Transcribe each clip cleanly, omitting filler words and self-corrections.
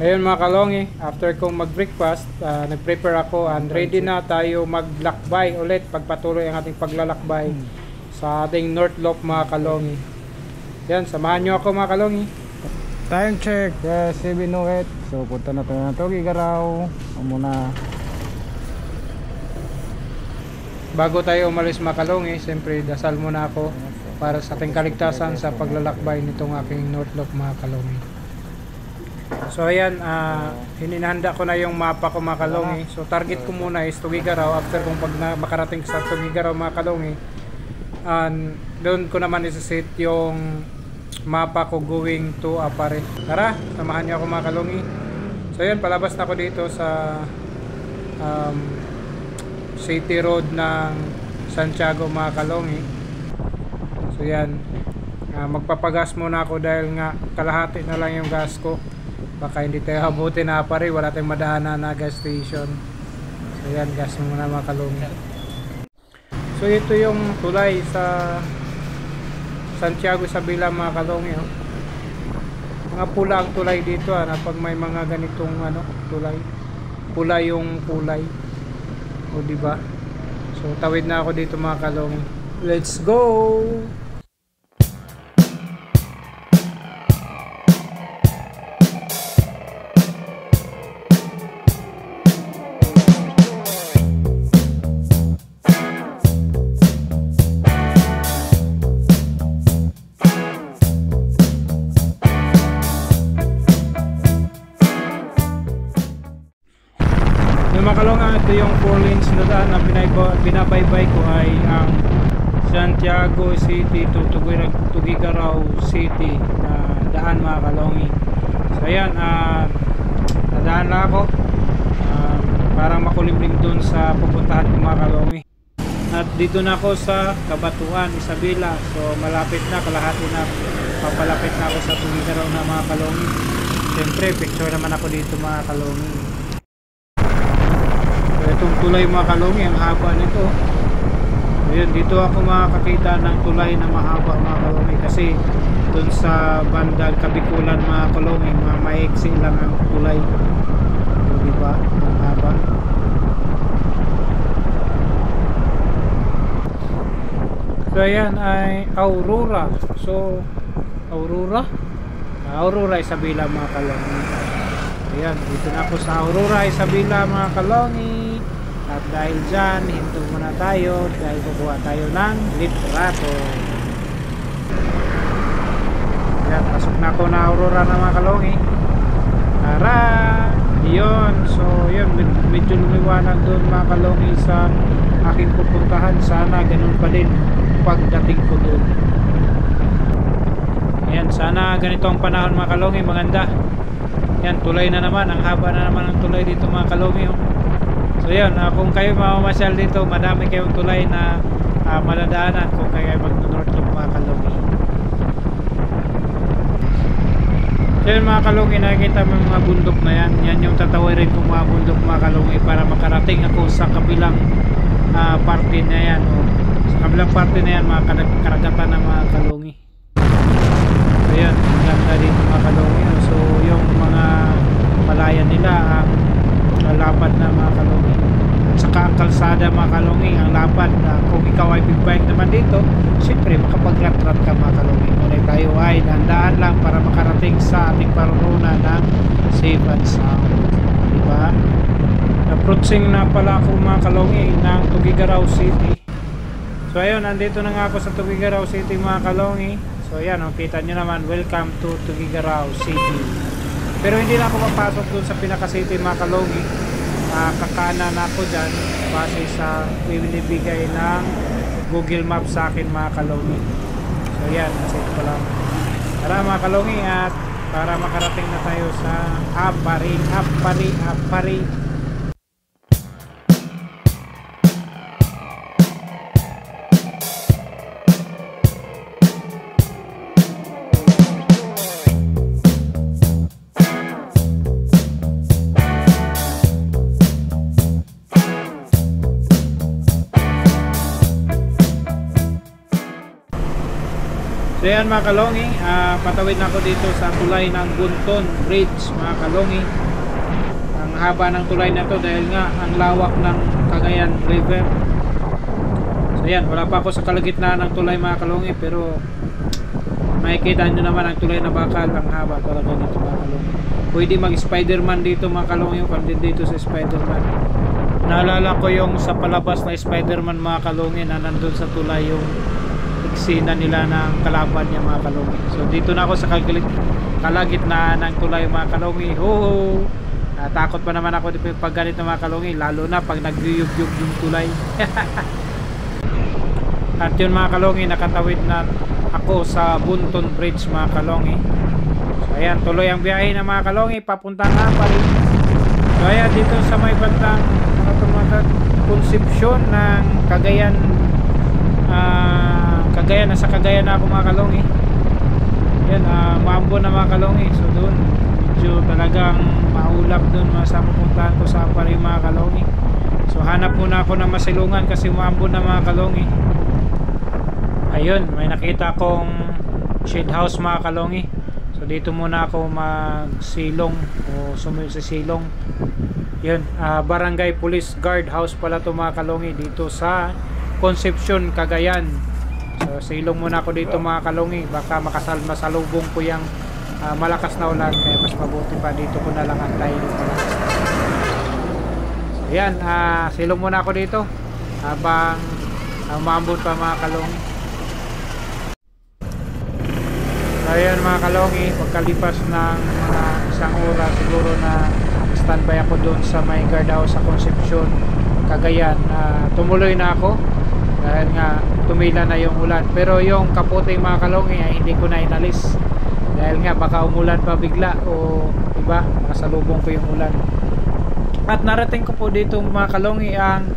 Ayun mga kalongi, after kong mag-breakfast, nag-prepare ako and ready na tayo maglakbay ulit, pagpatuloy ang ating paglalakbay sa ating North Loop mga kalongi. Yan, samahan nyo ako mga kalongi. Time check, 7:08. So punta na tayo ng Tugigaraw. Muna. Bago tayo umalis mga kalongi, siyempre dasal muna ako para sa ating kaligtasan sa paglalakbay nitong aking North Loop mga kalongi. So ayan, hininahanda ko na yung mapa ko mga kalongi. So target ko muna is Tugigaraw. After kung makarating sa Tugigaraw mga kalongi, doon ko naman isa-set yung mapa ko going to Apare. Tara, samahan niyo ako mga kalongi. So ayan, palabas na ako dito sa city road ng Santiago mga kalongi. So yan, magpapagas muna ako dahil nga kalahati na lang yung gas ko. Baka hindi tayo habuti na Apare, wala tayong madaanan na gas station. So yan, gas muna mga kalongi. So ito yung tulay sa Santiago Isabela mga kalongi. Mga pula ang tulay dito na pag may mga ganitong tulay. Pula yung kulay. O diba? So tawid na ako dito mga kalongi. Let's go! Mga kalongi, ito yung 4 lanes na daan na binabaybay ko ay ang Santiago City to Tugigaraw City na daan mga kalongi. So ayan, nadaan na ako parang makulimlim dun sa pupuntahan ko mga kalongi. At dito na ako sa Cabanatuan, Isabela. So malapit na, kalahati na, papalapit na ako sa Tugigaraw na mga kalongi. Siyempre picture naman ako dito mga kalongi. Itong tulay mga kalongi, ang haba nito. Ayun, dito ako makakakita ng tulay na mahaba mga kalongi, kasi dun sa bandang Kabikulan mga kalongi, maiksi lang ang tulay. So, diba? Ang haba. So ayan ay Aurora. So Aurora Isabela mga kalongi. Ayan, dito na ako sa Aurora Isabela mga kalongi. At dahil dyan, hinto muna tayo dahil kukuha tayo ng litrato. Ayan, pasok na ako na Aurora na mga kalongi. Tara! Yun, so yun, medyo lumiwanag doon mga kalongi sa aking pupuntahan. Sana ganun pa din pagdating ko doon. Ayan, sana ganito ang panahon mga kalongi, maganda. Yan, tulay na naman, ang haba na naman ang tulay dito mga kalongi. So yun, kung kayo mamamasyal dito, madami kayong tulay na madadaanan kung kayo mag-North Loop mga kalongi. So yun mga kalongi, nakikita mo yung mga bundok na yan. Yan yung tatawirin kong mga bundok mga kalongi para makarating ako sa kabilang parte na yan. Sa kabilang parte na yan, mga karagatan ng mga kalongi. So yun, ang ganda dito mga kalongi. So yung mga palayan nila lapad na mga kalongi, at saka ang kalsada mga kalongi ang lapad. Kung ikaw ay big bike naman dito, siyempre makapag-rat-rat ka mga kalongi. Ngunit tayo ay dandaan lang para makarating sa ating paruruna ng safe and sound, diba? Approaching na pala ako mga kalongi ng Tugigaraw City. So ayun, nandito na nga ako sa Tugigaraw City mga kalongi. So ayan, kita nyo naman, welcome to Tugigaraw City. Pero hindi na ako mapasok dun sa pinaka-city mga kalongi. Kakanan ako dyan base sa binibigay ng Google Maps sa akin mga kalongi. So yan, nasit ko lang. Tara mga kalongi, at para makarating na tayo sa Apare. So yan mga kalongi, patawid na ako dito sa tulay ng Bunton Bridge mga kalongi. Ang haba ng tulay na to dahil nga ang lawak ng Cagayan River. So yan, wala pa ako sa kalagitnaan ng tulay mga kalongi, pero makikita nyo naman ang tulay na bakal, ang haba talaga nito mga kalongi. Pwede mag Spider-Man dito mga kalongi, kung dito sa Spider-Man. Naalala ko yung sa palabas na Spider-Man mga kalongi na nandun sa tulay yung eksena nila ng kalaban niya mga kalongi. So dito na ako sa kalagitnaan ng tulay mga kalongi. Ho! Takot pa naman ako pag ganito mga kalongi, lalo na pag nagyuyug-yug yung tulay. At yun mga kalongi, nakatawid na ako sa Bunton Bridge mga kalongi. So ayan, tuloy ang biyahe ng mga kalongi papuntang Aparri. So ayan, dito sa may bandang Concepcion ng Cagayan, nasa Cagayan na ako mga kalongi. Yan, maambon na mga kalongi. So doon medyo talagang maulap doon sa pupuntahan ko sa Aparri mga kalongi. So hanap muna ako ng masilungan kasi maambon na mga kalongi. Ayun, may nakita akong shade house mga kalongi. So dito muna ako magsilong o sumuyo sa silong. Yun, Barangay Police Guard House pala to mga kalongi, dito sa Concepcion, Cagayan. So silong muna ako dito mga kalongi, baka masalubong ko yung malakas na ulan, kaya mas mabuti pa dito ko na lang antayin yung malakas na ulan. So yan, silong muna ako dito habang maambon pa mga kalongi. So yan mga kalongi, pagkalipas ng mga isang oras siguro na standby ako doon sa may guardhouse sa Concepcion, Cagayan. Tumuloy na ako dahil nga tumila na yung ulan, pero yung kapote mga kalongi ay hindi ko na inalis dahil nga baka umulan pa bigla o iba, nakasalubong ko yung ulan. At narating ko po dito mga kalongi ang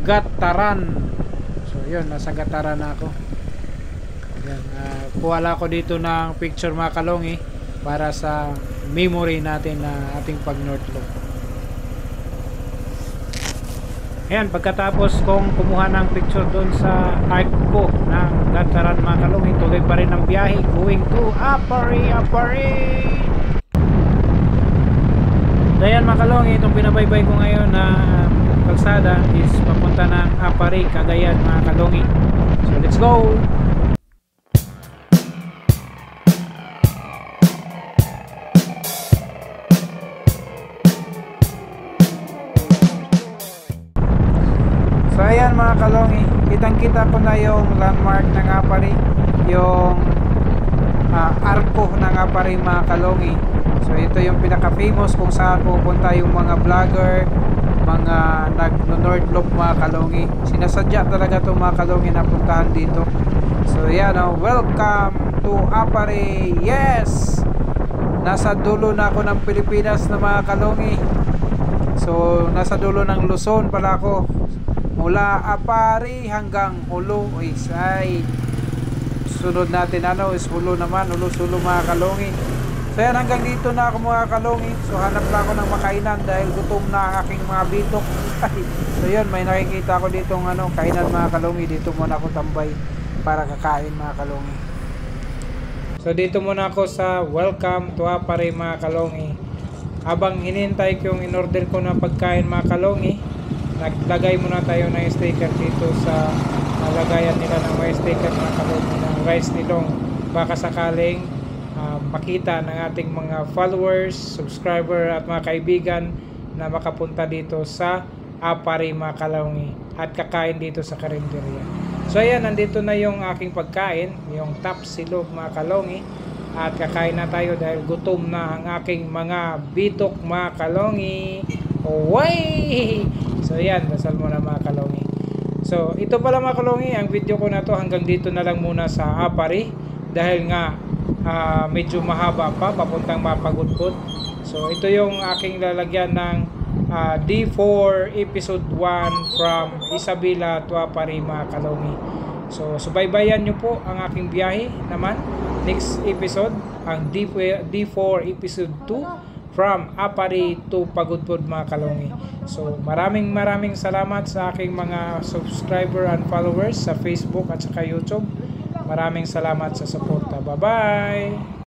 Gataran. So yun, nasa Gataran na ako. Yan, kuwala ko dito ng picture mga kalongi para sa memory natin na ating pag North Loop. Ayan, pagkatapos kong kumuha ng picture doon sa arc ko ng Gataran mga kalongi, tuloy pa rin ang biyahe going to Aparri. So ayan mga kalongi, itong binabaybay ko ngayon na kalsada is papunta ng Aparri, Cagayan mga kalongi. So let's go! So ayan mga kalongi, kitang kita ko na yung landmark ng Aparri, yung arko ng Aparri mga kalongi. So ito yung pinaka famous kung saan pupunta yung mga vlogger, mga nag-North Loop mga kalongi. Sinasadya talaga itong mga kalongi na puntahan dito. So yan, welcome to Aparri. Yes! Nasa dulo na ako ng Pilipinas na mga kalongi. So nasa dulo ng Luzon pala ako. Mula Aparri hanggang Hulo is ay sunod natin is Hulo naman, Hulo-Sulo mga kalongi. So yan, hanggang dito na ako mga kalongi. So hanap lang ako ng makainan dahil gutom na ang aking mga bitok. So yun, may nakikita ako dito kainan mga kalongi. Dito muna ako tambay para kakain mga kalongi. So dito muna ako sa welcome to Aparri mga kalongi. Habang hinintay ko yung in-order ko na pagkain mga kalongi, naglagay muna tayo ng sticker dito sa lagayan nila ng may sticker mga kalongi ng rice nilong, baka sakaling makita ng ating mga followers, subscriber at mga kaibigan na makapunta dito sa Aparri mga kalongi at kakain dito sa karinderya. So ayan, nandito na yung aking pagkain, yung tapsilog mga kalongi, at kakain na tayo dahil gutom na ang aking mga bitok mga kalongi. Way! So yan, dasal muna mga kalongi. So ito pala mga kalongi, ang video ko na to hanggang dito na lang muna sa Aparri dahil nga medyo mahaba pa papuntang Mapagudpod. So ito yung aking lalagyan ng D4 episode 1 from Isabela to Aparri mga kalongi. So subaybayan nyo po ang aking biyahe naman. Next episode, ang D4 episode 2 from Aparri to Pagudpod mga kalongi. So maraming salamat sa aking mga subscriber and followers sa Facebook at saka YouTube. Maraming salamat sa suporta. Bye-bye!